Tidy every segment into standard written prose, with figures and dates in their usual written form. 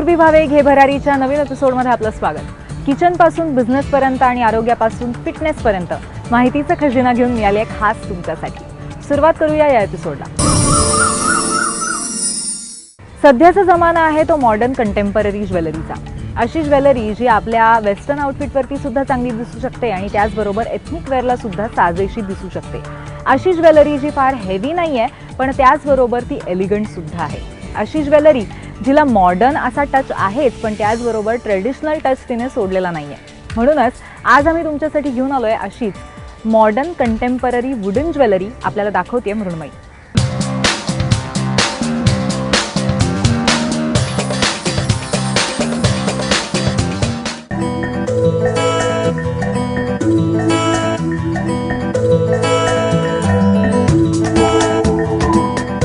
पूर्वी भावे घे भरारीच्या नवीन एपिसोडमध्ये आपलं स्वागत। किचन पासून बिझनेस पर्यंत आणि आरोग्यापासून फिटनेस पर्यंत माहितीचा खजिना घेऊन मी आले खास तुमच्यासाठी। सुरुवात करूया या एपिसोडला। सध्याचा जमाना आहे तो मॉडर्न कंटेम्पररी ज्वेलरीचा। अशी ज्वेलरी जी आपल्या वेस्टर्न आउटफिटवरती सुद्धा चांगली दिसू शकते आणि त्याचबरोबर एथनिक वेअरला सुद्धा साजेशी दिसू शकते। अशी ज्वेलरी जी फार हेवी नाहीये पण त्याचबरोबर ती एलिगंट सुद्धा आहे। अशी ज्वेलरी जिला मॉडर्न असा टच आहेच पण त्याचबरोबर ट्रेडिशनल टच तिने सोडलेला नाहीये। म्हणूनच आज आम्ही तुमच्यासाठी घेऊन आलोय अशीच मॉडर्न कंटेम्पररी वुडन ज्वेलरी आपल्याला दाखवते मृण्मयी।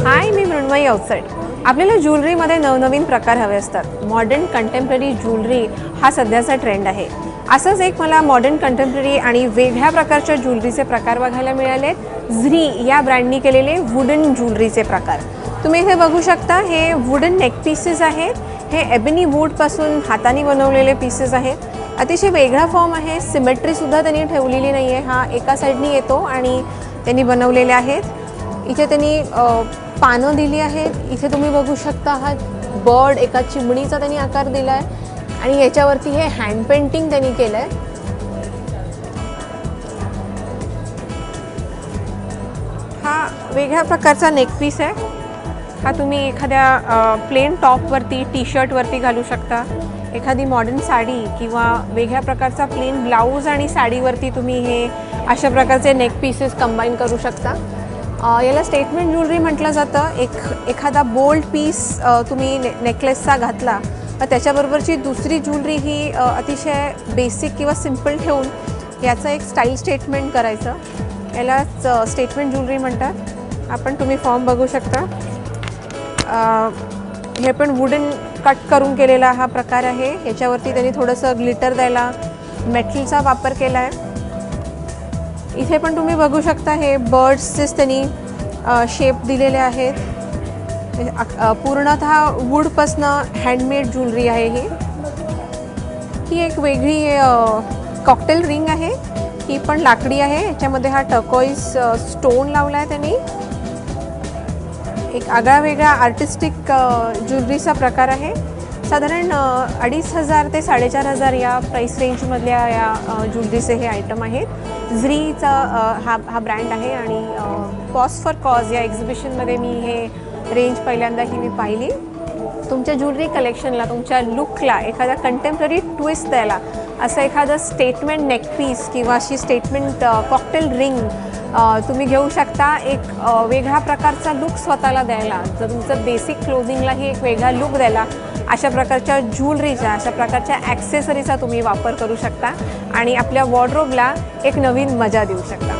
हाय, मी मृण्मयी अवचट। आपल्याला ज्वेलरीमध्ये नवनवीन प्रकार हवे असतात। मॉडर्न कंटेम्पररी ज्वेलरी हा सध्याचा ट्रेंड आहे। असंच एक मला मॉडर्न कंटेम्पररी आणि वेगळ्या प्रकारच्या ज्वेलरीचे प्रकार बघायला मिळालेत। झ्री या ब्रँडनी केलेले वुडन ज्वेलरीचे प्रकार तुम्ही इथे बघू शकता। हे वुडन नेक पीसेस आहेत। हे एबनी वूडपासून हाताने बनवलेले पीसेस आहेत। अतिशय वेगळा फॉर्म आहे। सिमेट्री सुद्धा त्यांनी ठेवलेली नाही आहे। हा एका साईडनी येतो आणि त्यांनी बनवलेले आहेत। इथे त्यांनी पानं दिली आहेत। इथे तुम्ही बघू शकता हा बर्ड एका चिमणीचा त्यांनी आकार दिला आहे आणि याच्यावरती हे हँड पेंटिंग त्यांनी केलं आहे। हा वेगळ्या प्रकारचा नेक पीस आहे। हा तुम्ही एखाद्या प्लेन टॉपवरती टी शर्टवरती घालू शकता। एखादी मॉडर्न साडी किंवा वेगळ्या प्रकारचा प्लेन ब्लाऊज आणि साडीवरती तुम्ही हे अशा प्रकारचे नेक पीसेस कंबाईन करू शकता। याला स्टेटमेंट ज्वेलरी म्हटलं जातं। एखादा बोल्ड पीस तुम्ही नेकलेसचा घातला तर त्याच्याबरोबरची दुसरी ज्वेलरी ही अतिशय बेसिक किंवा सिंपल ठेवून याचं एक स्टाईल स्टेटमेंट करायचं, यालाच स्टेटमेंट ज्वेलरी म्हणतात। आपण तुम्ही फॉर्म बघू शकता। हे पण वुडन कट करून केलेला हा प्रकार आहे। याच्यावरती त्यांनी थोडंसं ग्लिटर द्यायला मेटलचा वापर केला आहे। इथे पण तुम्ही बघू शकता हे बर्ड्सचेच त्यांनी शेप दिलेले आहेत। पूर्णतः वूडपासनं हँडमेड ज्वेलरी आहे ही एक वेगळी कॉकटेल रिंग आहे। ही पण लाकडी आहे। याच्यामध्ये हा टर्कोइज स्टोन लावला आहे त्यांनी। एक आगळा वेगळा आर्टिस्टिक ज्वेलरीचा प्रकार आहे। साधारण 2500 ते 4500 या प्राईस रेंजमधल्या या ज्वेलरीचे हे आयटम आहेत। झ्रीचा हा ब्रँड आहे आणि पॉज फॉर कॉज या एक्झिबिशनमध्ये मी हे रेंज पहिल्यांदा मी पाहिली। तुमच्या ज्वेलरी कलेक्शनला, तुमच्या लुकला एखादा कंटेम्पररी ट्विस्ट द्यायला असं एखादं स्टेटमेंट नेक पीस किंवा अशी स्टेटमेंट कॉकटेल रिंग तुम्ही घेऊ शकता। एक वेगळ्या प्रकारचा लुक स्वतःला द्यायला, जर तुमचं बेसिक क्लोथिंगलाही एक वेगळा लुक द्यायला अशा प्रकारच्या ज्वेलरीचा, अशा प्रकारच्या ॲक्सेसरीचा तुम्ही वापर करू शकता आणि आपल्या वॉर्डरोबला एक नवीन मजा देऊ शकता।